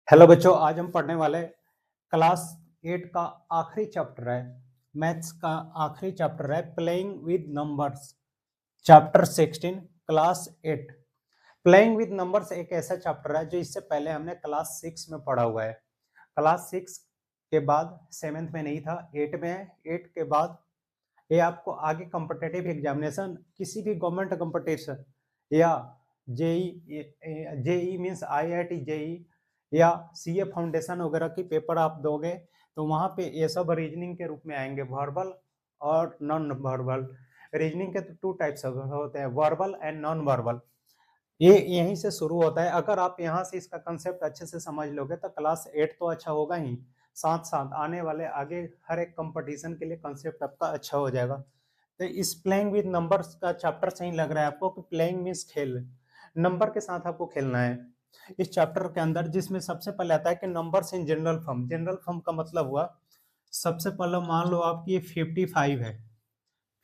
Hello बच्चों, आज हम पढ़ने वाले क्लास 8 का आखिरी चैप्टर है। मैथ्स का आखिरी चैप्टर है playing with numbers, chapter 16 class 8। Playing with numbers एक ऐसा चैप्टर है जो इससे पहले हमने क्लास 6 में पढ़ा हुआ है। क्लास 6 के बाद 7th में नहीं था, 8 में है। 8 के बाद ये आपको आगे कॉम्पिटिटिव एग्जामिनेशन, किसी भी गवर्नमेंट कॉम्पिटिशन या JEE JEE means IIT JEE या सीए फाउंडेशन वगैरह की पेपर आप दोगे तो वहाँ पे ये सब रीजनिंग के रूप में आएंगे, वर्बल और नॉन वर्बल। रीजनिंग के तो टू टाइप्स होते हैं, वर्बल एंड नॉन वर्बल। ये यहीं से शुरू होता है। अगर आप यहाँ से इसका कंसेप्ट अच्छे से समझ लोगे तो क्लास 8 तो अच्छा होगा ही, साथ साथ आने वाले आगे हर एक कंपटीशन के लिए कंसेप्ट आपका अच्छा हो जाएगा। तो इस प्लेइंग विद नंबर्स का चैप्टर सही लग रहा है आपको कि प्लेइंग मीन्स खेल, नंबर के साथ आपको खेलना है इस चैप्टर के अंदर, जिसमें सबसे पहले आता है कि numbers in general form. General form का मतलब हुआ, सबसे पहले मान लो आपकी ये 55 है,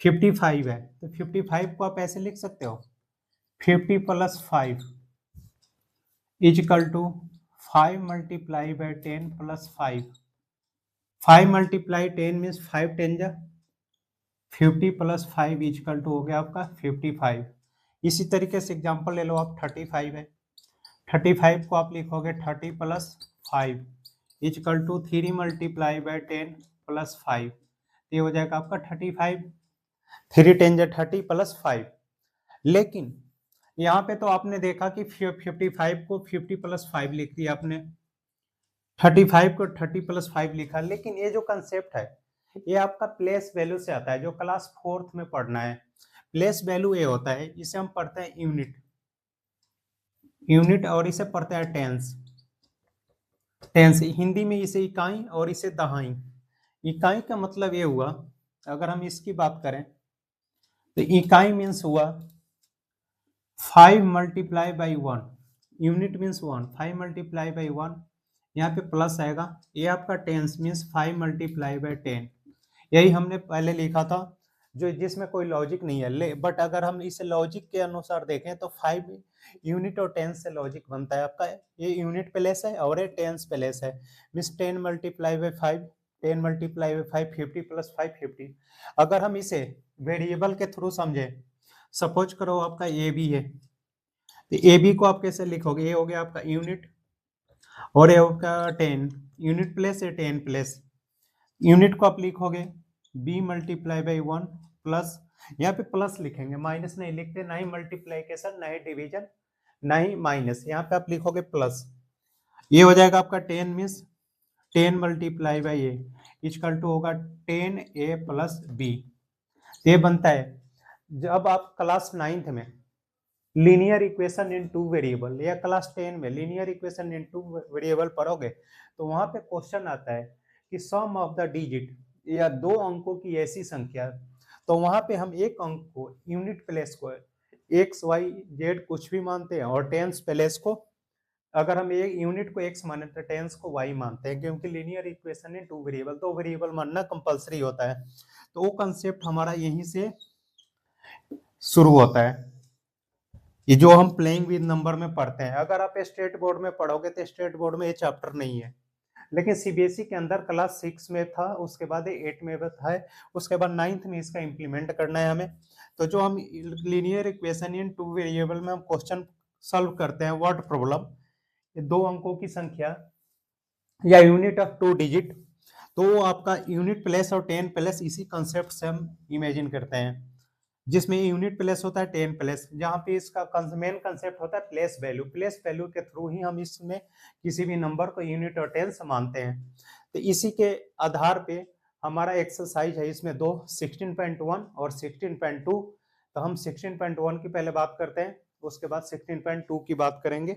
55 है तो 55 को आप ऐसे लिख सकते हो, 50 plus 5 is equal to 5 multiply by 10 plus 5। 5 multiply 10 means 5 10 जा 50 प्लस 5 इज इक्वल टू हो गया आपका 55। इसी तरीके से एग्जांपल ले लो आप, 35 है, 35 को आप लिखोगे 30 plus 5 is equal to 3 multiply by 10 plus 5। ये हो जाएगा आपका 35, 3 10 जा 30 प्लस 5। लेकिन यहाँ पे तो आपने देखा कि 55 को 50 प्लस 5 लिख दिया आपने, 35 को 30 प्लस 5 लिखा। लेकिन ये जो कंसेप्ट है ये आपका प्लेस वैल्यू से आता है, जो क्लास 4th में पढ़ना है। प्लेस वैल्यू ये होता है, इसे हम पढ़ते हैं यूनिट, यूनिट, और इसे पढ़ते हैं टेंस। टेंस हिंदी में इसे इकाई और इसे दहाई। इकाई का मतलब ये हुआ, अगर हम इसकी बात करें तो इकाई मीन्स हुआ 5 multiply by 1, unit means 1, 5 multiply by 1, यहाँ पे प्लस आएगा। ये आपका टेंस मीन्स 5 मल्टीप्लाई बाई 10। यही हमने पहले लिखा था, जो जिसमें कोई लॉजिक नहीं है। बट अगर हम इसे लॉजिक के अनुसार देखें तो 5 यूनिट और टेंस से लॉजिक बनता है आपका। ये यूनिट प्लेस है और ये टेंस प्लेस है, means 10 multiply by 5, 10 multiply by 5 50 plus 5 50। अगर हम इसे वेरिएबल के थ्रू समझे, सपोज करो आपका ए बी है, तो ए बी को आप कैसे लिखोगे, ये हो गया आपका यूनिट और ये होगा 10, यूनिट प्लेस है 10 प्लेस। यूनिट को आप लिखोगे b मल्टीप्लाई बाई 1 प्लस, यहाँ पे प्लस लिखेंगे, माइनस नहीं लिखते, ना ही मल्टीप्लीकेशन ना ही डिवीजन ना ही माइनस, यहाँ पे आप लिखोगे प्लस। ये हो जाएगा आपका 10 means 10 multiply by a equal to होगा 10a प्लस b। ये बनता है, जब आप क्लास 9th में linear equation in two variable या क्लास 10 में linear equation in two variable पढ़ोगे तो वहां पे क्वेश्चन आता है कि सम ऑफ द डिजिट, या दो अंकों की ऐसी संख्या, तो वहां पे हम एक अंक को यूनिट प्लेस को एक्स वाई जेड कुछ भी मानते हैं, और टेंस प्लेस को, अगर हम एक यूनिट को एक्स माने तो टेंस को वाई मानते हैं, क्योंकि linear equation in two variable, तो वेरिएबल मानना कंपलसरी होता है। तो वो कंसेप्ट हमारा यहीं से शुरू होता है, ये जो हम प्लेइंग विद नंबर में पढ़ते हैं। अगर आप स्टेट बोर्ड में पढ़ोगे तो स्टेट बोर्ड में ये चैप्टर नहीं है, लेकिन सीबीएसई के अंदर क्लास 6 में था, उसके बाद 8 में था, उसके बाद 9th में इसका इम्प्लीमेंट करना है हमें। तो जो हम linear equation in two variable में हम क्वेश्चन सॉल्व करते हैं, वर्ड प्रॉब्लम, दो अंकों की संख्या या यूनिट ऑफ टू डिजिट, तो वो आपका यूनिट प्लेस और 10 प्लेस इसी कंसेप्ट से हम इमेजिन करते हैं, जिसमें यूनिट प्लेस होता है 10 प्लेस, जहाँ पे इसका मेन कंसेप्ट होता है प्लेस वैल्यू। प्लेस वैल्यू के थ्रू ही हम इसमें किसी भी नंबर को यूनिट और टेंस मानते हैं। तो इसी के आधार पे हमारा एक्सरसाइज है, इसमें दो 16.1 और 16.2। तो हम 16.1 की पहले बात करते हैं, उसके बाद 16.2 की बात करेंगे।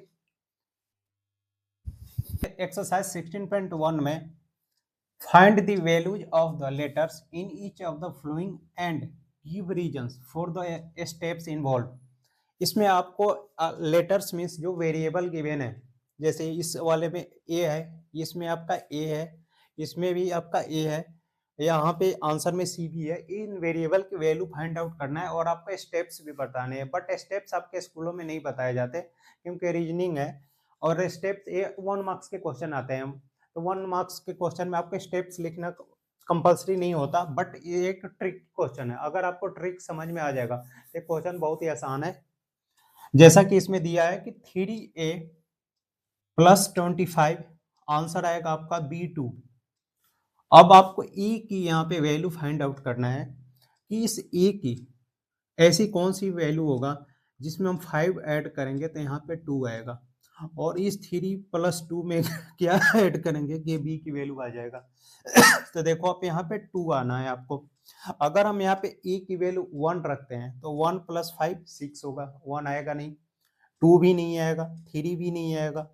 एक्सरसाइज 16.1 में find the values of the letters in each of the flowing and give reasons for the steps involve. इसमें आपको लेटर्स मीन्स जो वेरिएबल गिवन है, जैसे इस वाले में ए है, इसमें आपका ए है, इसमें भी आपका ए है, यहाँ पे आंसर में सी भी है। इन वेरिएबल की वैल्यू फाइंड आउट करना है और आपको स्टेप्स भी बताने हैं, बट स्टेप्स आपके स्कूलों में नहीं बताए जाते क्योंकि रीजनिंग है और स्टेप्स ये 1 मार्क्स के क्वेश्चन आते हैं, तो 1 मार्क्स के क्वेश्चन में आपके स्टेप्स लिखना कंपल्सरी नहीं होता, बट ये एक ट्रिक क्वेश्चन है। अगर आपको ट्रिक समझ में आ जाएगा तो क्वेश्चन बहुत ही आसान है। जैसा कि इसमें दिया है कि 3a + 25, आंसर आएगा आपका B2। अब आपको e की यहाँ पे वैल्यू फाइंड आउट करना है कि इस e की ऐसी कौन सी वैल्यू होगा जिसमें हम 5 ऐड करेंगे तो यहाँ पे 2 आएगा, और इस 3 + 2 में क्या ऐड करेंगे कि b की वैल्यू आ जाएगा। तो देखो आप यहाँ पे 2 आना है आपको। अगर हम यहाँ पे e की वैल्यू 1 रखते हैं तो 1 + 5 6 होगा, 1 आएगा नहीं, 2 भी नहीं आएगा, 3 भी नहीं आएगा।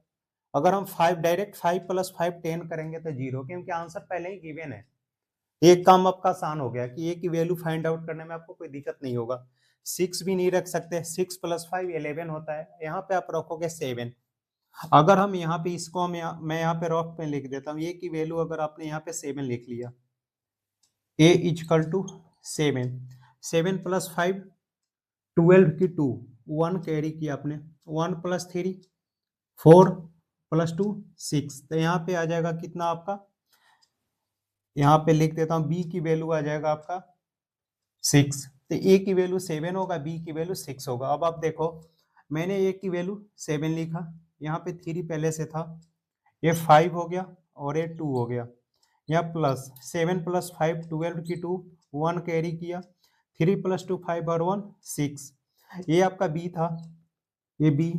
अगर हम 5 डायरेक्ट 5 + 5 10 करेंगे तो 0, क्योंकि आंसर पहले ही गिवन है। एक काम आपका आसान हो गया कि ए की वैल्यू फाइंड आउट करने में आपको कोई दिक्कत नहीं होगा। 6 भी नहीं रख सकते, 6 + 5 11 होता है, यहाँ पे आप रखोगे 7। अगर हम यहाँ पे इसको मैं यहाँ पे रफ में लिख देता हूँ, ए की वैल्यू अगर आपने यहाँ पे 7 लिख लिया, ए = 7, 7 + 5 12 की 2, 1 कैरी किया आपने, 1 + 3 4 + 2 6, तो यहाँ पे आ जाएगा कितना आपका, यहाँ पे लिख देता हूँ b की वैल्यू आ जाएगा आपका 6। तो a की वैल्यू 7 होगा, b की वैल्यू 6 होगा। अब आप देखो मैंने a की वैल्यू 7 लिखा, यहाँ पे 3 पहले से था, ये 5 हो गया और ये 2 हो गया, यहाँ प्लस 7 + 5 12 की 2, 1 कैरी किया, 3 + 2 5 और 1 6, ये आपका b था, ये b,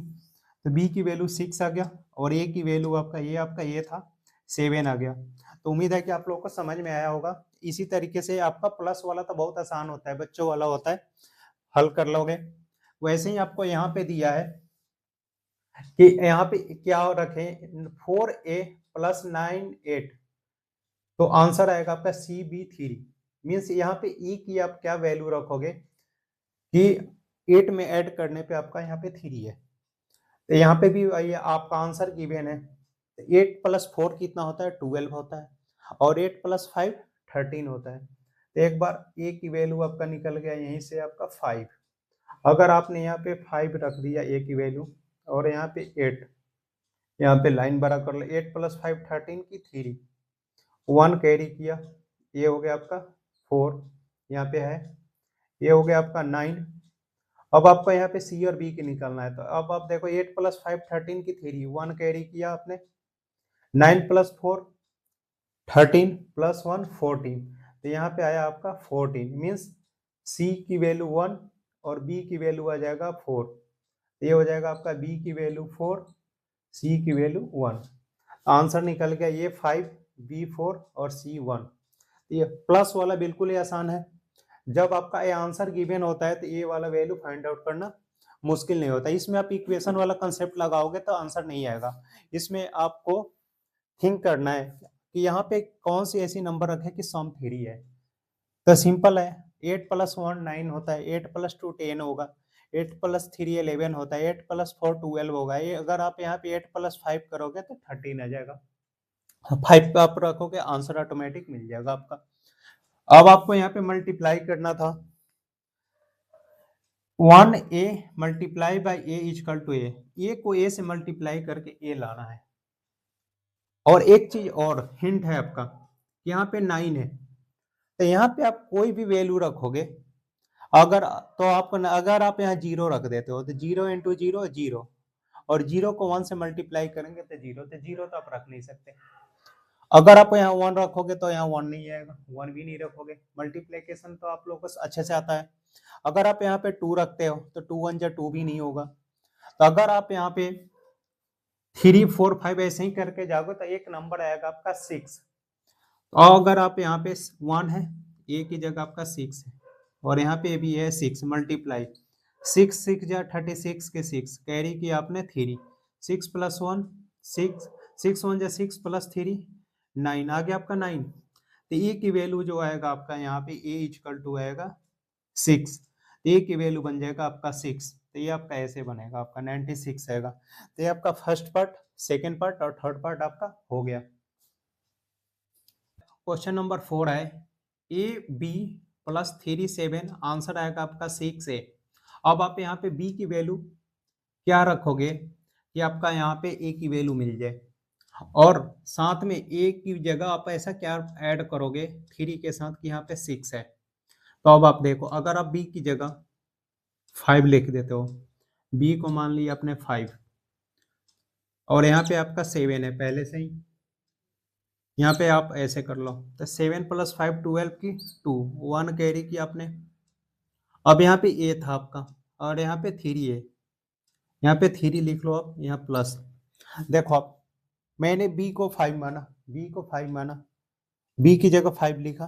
तो b की वैल्यू 6 आ गया, और a की वैल्यू आपका ये था 7 आ गया। तो उम्मीद है कि आप लोगों को समझ में आया होगा। इसी तरीके से आपका प्लस वाला तो बहुत आसान होता है, बच्चों वाला होता है, हल कर लोगे। वैसे ही आपको यहाँ पे दिया है कि यहाँ पे क्या रखें, 4a + 9 8, तो आंसर आएगा आपका CB3। मीन्स यहाँ पे e की आप क्या वैल्यू रखोगे कि 8 में ऐड करने पे आपका यहाँ पे 3 है, तो यहाँ पे भी ये आपका आंसर गिवन है। 8 + 4 कितना होता है, 12 होता है, और 8 + 5 13 होता है। तो एक बार a की वैल्यू आपका निकल गया यहीं से आपका 5। अगर आपने यहाँ पे 5 रख दिया a की वैल्यू, और यहाँ पे 8, यहाँ पे लाइन बड़ा कर लो, 8 + 5 13 की 3, 1 कैरी किया, ये हो गया आपका 4, यहाँ पे है, ये हो गया आपका 9। अब आपको यहाँ पे c और b की निकालना है, तो अब आप देखो 8 + 5 13 की 3, 1 कैरी किया आपने, 9 + 4 13 + 1 14, तो यहाँ पे आया आपका 14। मीन्स c की वैल्यू 1 और b की वैल्यू आ जाएगा 4, ये हो जाएगा आपका b की वैल्यू 4, c की वैल्यू 1। आंसर निकल गया ये 5, b 4 और c 1। ये प्लस वाला बिल्कुल ही आसान है। जब आपका ये आंसर गिवन होता है तो ये वाला वैल्यू फाइंड आउट करना मुश्किल नहीं होता। इसमें आप इक्वेशन वाला कंसेप्ट लगाओगे तो आंसर नहीं आएगा। इसमें आपको थिंक करना है कि यहाँ पे कौन सी ऐसी नंबर रखे कि सम 3 है। तो सिंपल है, 8 + 1 9 होता है, 8 + 2 10 होगा, 8 + 3 11 होता है, 8 + 4 12 होगा। ये अगर आप यहाँ पे 8 + 5 करोगे तो 13 आ जाएगा। 5 पे आप रखोगे, आंसर ऑटोमेटिक मिल जाएगा आपका। अब आपको यहाँ पे मल्टीप्लाई करना था, 1a × a = a को a से मल्टीप्लाई करके a लाना है। और एक चीज और हिंट है आपका, यहाँ पे 9 है, तो यहाँ पे आप कोई भी वैल्यू रखोगे, अगर तो आपको अगर आप यहाँ 0 रख देते हो तो 0 × 0 0, और 0 को 1 से मल्टीप्लाई करेंगे तो 0, तो 0 तो आप रख नहीं सकते। अगर आप यहाँ 1 रखोगे तो यहाँ 1 नहीं आएगा, 1 भी नहीं रखोगे। मल्टीप्लिकेशन तो आप लोगों को अच्छे से आता है। अगर आप यहाँ पे 2 रखते हो तो 2 1 = 2 भी नहीं होगा। तो अगर आप यहाँ पे 3 4 5 ऐसे ही करके जाओगे तो एक नंबर आएगा आपका 6। और अगर आप यहाँ पे 1 है, a की जगह आपका 6 है, और यहाँ पे भी है 6, मल्टीप्लाई 6 6 × 36 के 6 कैरी किया आपने 3, 6 + 1 6, 6 1 = 6 + 3 9, आ गया आपका 9। तो ए की वैल्यू जो आएगा आपका यहाँ पे a = आएगा 6, ए की वैल्यू बन जाएगा आपका 6। तो ये आपका ऐसे बनेगा, आपका 96 आएगा। तो ये आपका फर्स्ट पार्ट, सेकेंड पार्ट और थर्ड पार्ट आपका हो गया। क्वेश्चन नंबर 4 है, ab + 3 7, आंसर आएगा आपका 6a। अब आप यहाँ पे b की वैल्यू क्या रखोगे, कि आपका यहाँ पे ए की वैल्यू मिल जाए, और साथ में ए की जगह आप ऐसा क्या ऐड करोगे 3 के साथ कि यहाँ पे 6 है। तो अब आप देखो, अगर आप बी की जगह 5 लिख देते हो, बी को मान लिया आपने 5, और यहाँ पे आपका 7 है पहले से ही, यहाँ पे आप ऐसे कर लो, तो 7 + 5 12 की 2 1 कैरी की आपने। अब यहाँ पे ए था आपका, और यहाँ पे 3 है, यहाँ पे 3 लिख लो आप, यहाँ प्लस। देखो आप, मैंने बी को 5 माना, बी को 5 माना, बी की जगह 5 लिखा,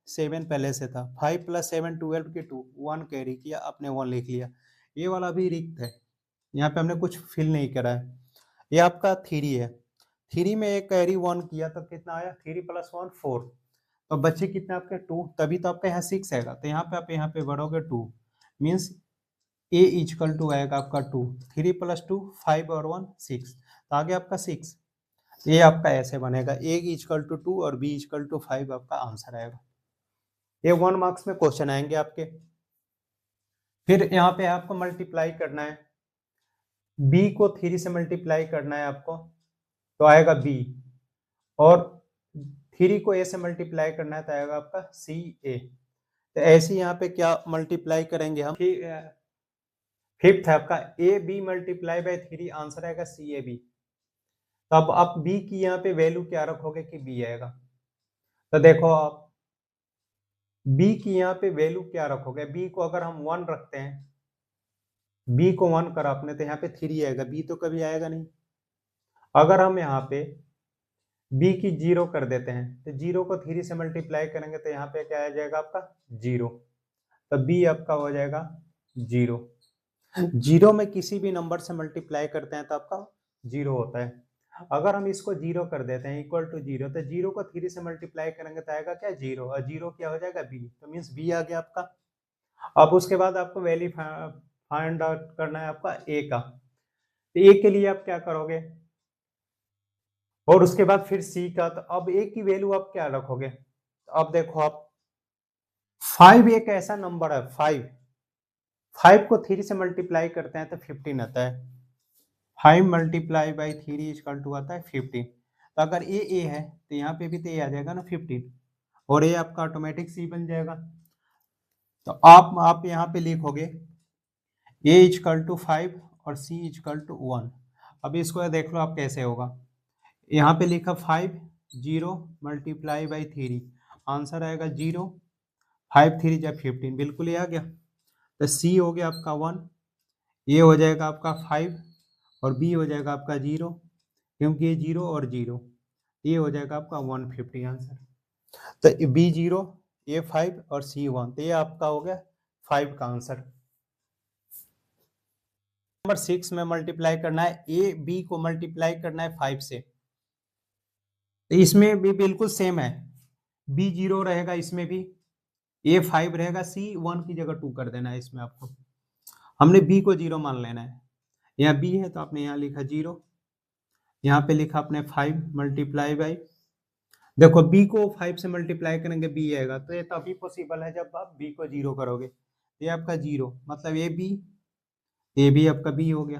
7 पहले से था, 5 + 7 12 की 2 1 कैरी किया, आपने 1 लिख लिया। ये वाला भी रिक्त है, यहाँ पे हमने कुछ फिल नहीं करा है। ये आपका 3 है, 3 में एक कैरी 1 किया तो कितना आया, 3 + 1 4, तो बच्चे कितने आपके 2, तभी तो आपका यहाँ 6 आएगा, तो यहाँ पे आप यहाँ पे बढ़ोगे 2, मीन्स ए इक्वल टू आएगा आपका 2, 3 + 2 5 और 1 6, तो आगे आपका 6। ये आपका ऐसे बनेगा, ए इक्वल टू 2 और बी इक्वल टू 5 आपका आंसर आएगा। ये 1 मार्क्स में क्वेश्चन आएंगे आपके। फिर यहाँ पे आपको मल्टीप्लाई करना है, बी को 3 से मल्टीप्लाई करना है आपको, तो आएगा बी, और 3 को ए से मल्टीप्लाई करना है तो आएगा आपका सी ए। तो ऐसे यहाँ पे क्या मल्टीप्लाई करेंगे हम, फिफ्थ है आपका A B multiply by 3, answer आएगा सी ए बी। तब आप बी की यहाँ पे वैल्यू क्या रखोगे कि बी आएगा, तो देखो आप बी की यहाँ पे वैल्यू क्या रखोगे, बी को अगर हम 1 रखते हैं, बी को 1 करा आपने तो यहाँ पे 3 आएगा, बी तो कभी आएगा नहीं। अगर हम यहाँ पे बी की 0 कर देते हैं, तो 0 को 3 से मल्टीप्लाई करेंगे तो यहाँ पे क्या आ जाएगा आपका 0, तो बी आपका हो जाएगा 0। 0 में किसी भी नंबर से मल्टीप्लाई करते हैं तो आपका 0 होता है। अगर हम इसको 0 कर देते हैं इक्वल टू 0, तो 0 को 3 से मल्टीप्लाई करेंगे तो आएगा क्या 0, और 0 क्या हो जाएगा बी, तो मीन्स बी आ गया आपका। अब उसके बाद आपको वैल्यू फाइंड आउट करना है आपका ए का, तो ए के लिए आप क्या करोगे, और उसके बाद फिर सी का, तो अब ए की वैल्यू आप क्या रखोगे, तो अब देखो आप 5 एक ऐसा नंबर है, 5 को 3 से मल्टीप्लाई करते हैं तो 15 आता है, 5 मल्टीप्लाई बाई 3 इक्वल टू आता है 15। तो अगर ए है तो यहाँ पे भी तो ए आ जाएगा ना 15, और ए आपका ऑटोमेटिक सी बन जाएगा। तो आप यहाँ पे लिखोगे ए इक्वल टू 5 और सी इक्वल टू 1। अब इसको देख लो आप कैसे होगा, यहाँ पे लिखा 5 0 मल्टीप्लाई बाई 3, आंसर आएगा 0, 5 3 जा 15, बिल्कुल ये आ गया। तो सी हो गया आपका 1, ये हो जाएगा आपका 5, और बी हो जाएगा आपका 0, क्योंकि ये 0 और 0, ये हो जाएगा आपका 150 आंसर। तो बी 0, ए 5 और सी 1, तो ये आपका हो गया 5 का आंसर। नंबर 6 में मल्टीप्लाई करना है, ए बी को मल्टीप्लाई करना है 5 से, तो इसमें भी बिल्कुल सेम है, बी 0 रहेगा इसमें भी, ए 5 रहेगा, सी 1 की जगह 2 कर देना है इसमें आपको। हमने बी को 0 मान लेना है, यहाँ बी है तो आपने यहाँ लिखा 0, यहाँ पे लिखा आपने 5 मल्टीप्लाई बाई, देखो बी को 5 से मल्टीप्लाई करेंगे बी आएगा, तो ये तभी पॉसिबल है जब आप बी को 0 करोगे। ये आपका 0 मतलब ए बी आपका बी हो गया,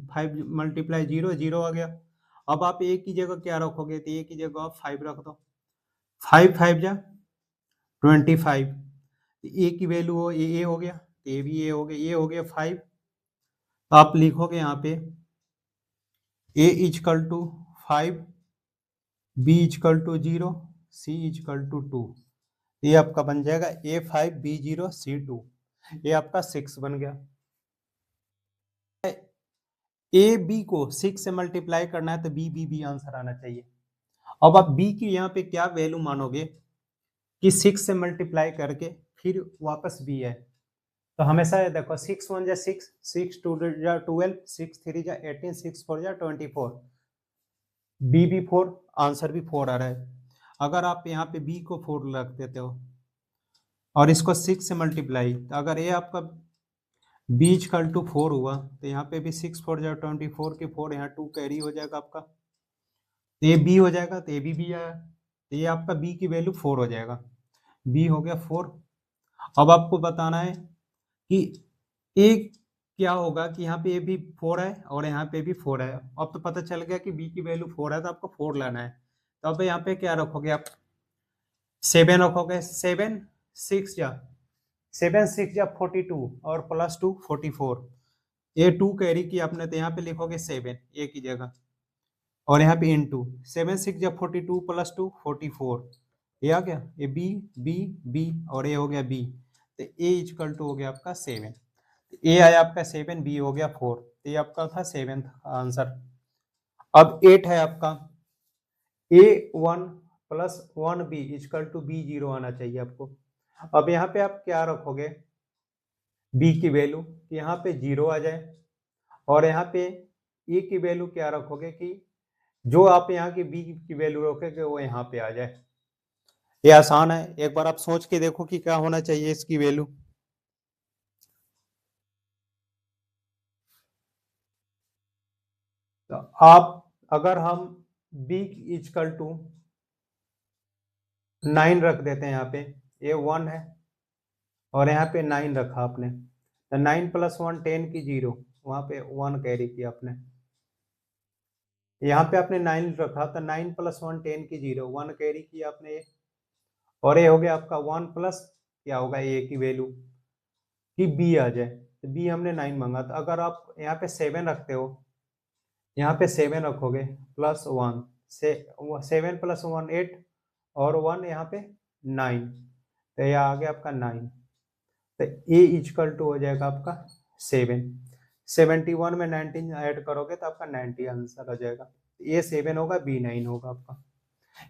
5 मल्टीप्लाई 0 0 आ गया। अब आप ए की जगह क्या रखोगे, तो ए की जगह आप 5 रख दो, 5 5 जा 25, ए की वैल्यू हो ए हो गया, तो ए भी ए हो गया, ये हो गया 5। तो आप लिखोगे यहाँ पे A equal to 5, B equal to 0, C equal to 2, ये आपका बन जाएगा ए 5 बी 0 सी 2, ये आपका 6 बन गया। ए बी को 6 से मल्टीप्लाई करना है तो बी आंसर आना चाहिए। अब आप बी की यहाँ पे क्या वैल्यू मानोगे कि 6 से मल्टीप्लाई करके फिर वापस बी है, तो हमेशा ये देखो 6 1 जा 6, 6 2 जा 12, 6 3 जा 18, 6 4 जा 24, बी भी 4, आंसर भी 4 आ रहा है। अगर आप यहाँ पे बी को 4 रख देते हो और इसको 6 से मल्टीप्लाई, तो अगर ये आपका बी इक्वल टू 4 हुआ, तो यहाँ पे भी 6 4 जा 24 के 4, यहाँ 2 कैरी हो जाएगा आपका, तो ये बी हो जाएगा, तो ये भी आया, तो ये आपका बी की वैल्यू 4 हो जाएगा, बी हो गया 4। अब आपको बताना है कि एक क्या होगा कि यहाँ पे ये भी 4 है और यहाँ पे भी 4 है। अब तो पता चल गया कि बी की वैल्यू 4 है तो आपको 4 लाना है। तो अब यहाँ पे क्या रखोगे आप, 7 रखोगे। 7 6 जा 7 6 जा 42 और प्लस 2 44। ये 2 कैरी की आपने तो यहाँ पे लिखोगे 7 ए की जगह, और यहाँ पे इन 2 7 6 जा 42 प्लस 2 44। ये आ गया, ये बी बी बी और ये हो गया बी। तो ए इजकल टू हो गया आपका 7। ए आया आपका 7, बी हो गया 4। तो ये आपका था 7th आंसर। अब 8 है आपका, A1 plus 1B is equal to B0 आना चाहिए आपको। अब यहाँ पे आप क्या रखोगे, B की वैल्यू, यहाँ पे 0 आ जाए, और यहाँ पे A की वैल्यू क्या रखोगे कि जो आप यहाँ की B की वैल्यू रखोगे वो यहाँ पे आ जाए। ये आसान है, एक बार आप सोच के देखो कि क्या होना चाहिए इसकी वैल्यू। तो आप अगर हम B इजकल टू 9 रख देते हैं, यहाँ पे ये 1 है और यहाँ पे 9 रखा आपने, तो 9 प्लस 1 10 की 0, वहां पे 1 कैरी किया आपने। यहाँ पे आपने 9 रखा तो 9 प्लस 1 10 की 0, 1 कैरी किया आपने ये, और ये हो गया आपका 1 प्लस क्या होगा ए की वैल्यू कि बी आ जाए। तो बी हमने 9 मांगा, तो अगर आप यहाँ पे 7 रखते हो, यहाँ पे 7 रखोगे प्लस 1 से 7 प्लस 1 8 और 1 यहाँ पे 9, तो यह आ गया आपका 9। तो ए इजकल टू हो जाएगा आपका 7। 71 में 19 ऐड करोगे तो आपका 90 आंसर आ जाएगा। ए 7 होगा, बी 9 होगा आपका।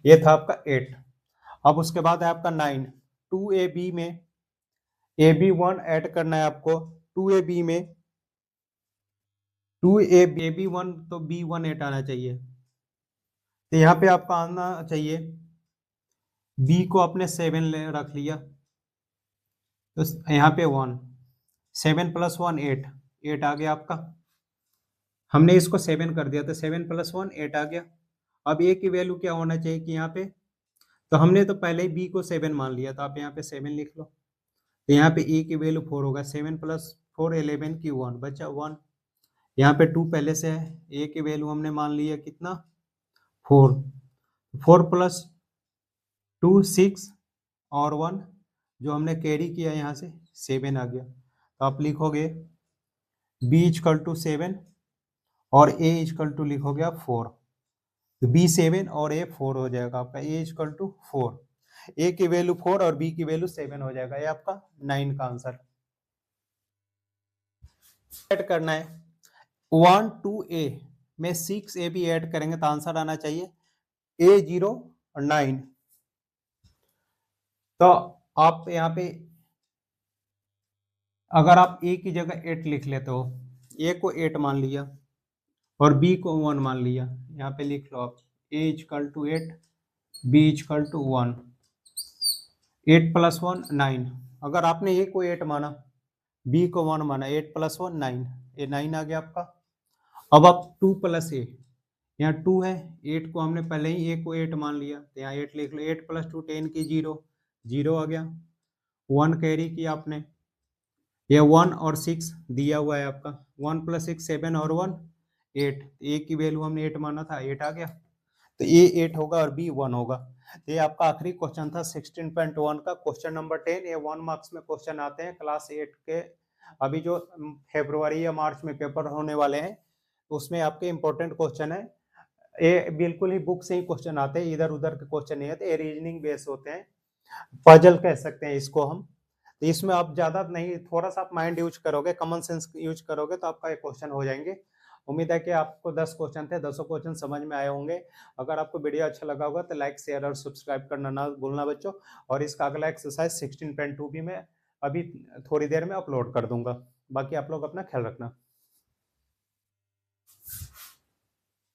ये था आपका 8। अब उसके बाद है आपका 9। 2AB में AB1 ऐड करना है आपको। 2AB में 2AB1 तो B18 आना चाहिए। तो यहाँ पे आपका आना चाहिए, B को आपने 7 रख लिया, तो यहाँ पे 1, 7 प्लस 1 8, 8 आ गया आपका। हमने इसको 7 कर दिया तो 7 प्लस 1 8 आ गया। अब ए की वैल्यू क्या होना चाहिए कि यहाँ पे, तो हमने तो पहले ही बी को 7 मान लिया, तो आप यहाँ पे 7 लिख लो। तो यहाँ पे ए की वैल्यू 4 होगा, 7 प्लस 4 11 की 1 बचा 1। यहाँ पे 2 पहले से है, ए की वैल्यू हमने मान लिया कितना 4, 4 प्लस 2 6 और 1 जो हमने कैरी किया यहाँ से 7 आ गया। तो आप लिखोगे बी इजकल टू 7 और ए इजकल टू लिखोगे आप 4। तो बी 7 और ए 4 हो जाएगा आपका, ए इजकल टू 4। ए की वैल्यू 4 और बी की वैल्यू 7 हो जाएगा, ये आपका 9 का आंसर। ऐड करना है 1 2 ए में 6 ए भी ऐड करेंगे तो आंसर आना चाहिए A0 और 9। तो आप यहाँ पे अगर आप ए की जगह 8 लिख लेते हो, ए को 8 मान लिया और बी को 1 मान लिया, यहाँ पे लिख लो आप A equal to 8, B equal to 1। 8 plus 1 9। अगर आपने ए को 8 माना, बी को 1 माना, 8 प्लस 1 9, ये 9 आ गया आपका। अब आप 2 प्लस ए, यहाँ 2 है, 8 को हमने पहले ही ए को 8 मान लिया, तो यहाँ 8 लिख लो। 8 प्लस 2 10 की 0, 0 आ गया। 1 कैरी किया आपने, ये 1 और 6 दिया हुआ है आपका। 1 प्लस 6 7 और 1 8, ए की वैल्यू हमने 8 माना था, 8 आ गया। तो ए 8 होगा और बी 1 होगा। तो ये आपका आखिरी क्वेश्चन था 16.1 का, क्वेश्चन नंबर 10। ये 1 मार्क्स में क्वेश्चन आते हैं क्लास 8 के। अभी जो फरवरी या मार्च में पेपर होने वाले हैं उसमें आपके इंपॉर्टेंट क्वेश्चन है। ये बिल्कुल ही बुक से ही क्वेश्चन आते हैं, इधर उधर के क्वेश्चन नहीं है, तो ये रीजनिंग बेस होते हैं, पजल कह सकते हैं इसको हम। तो इसमें आप ज्यादा नहीं, थोड़ा सा आप माइंड यूज करोगे, कॉमन सेंस यूज करोगे तो आपका ये क्वेश्चन हो जाएंगे। उम्मीद है कि आपको 10 क्वेश्चन थे, 10 क्वेश्चन समझ में आए होंगे। अगर आपको वीडियो अच्छा लगा होगा तो लाइक शेयर और सब्सक्राइब करना ना भूलना बच्चों। और इसका अगला एक्सरसाइज 16.2 भी मैं अभी थोड़ी देर में अपलोड कर दूंगा। बाकी आप लोग अपना ख्याल रखना।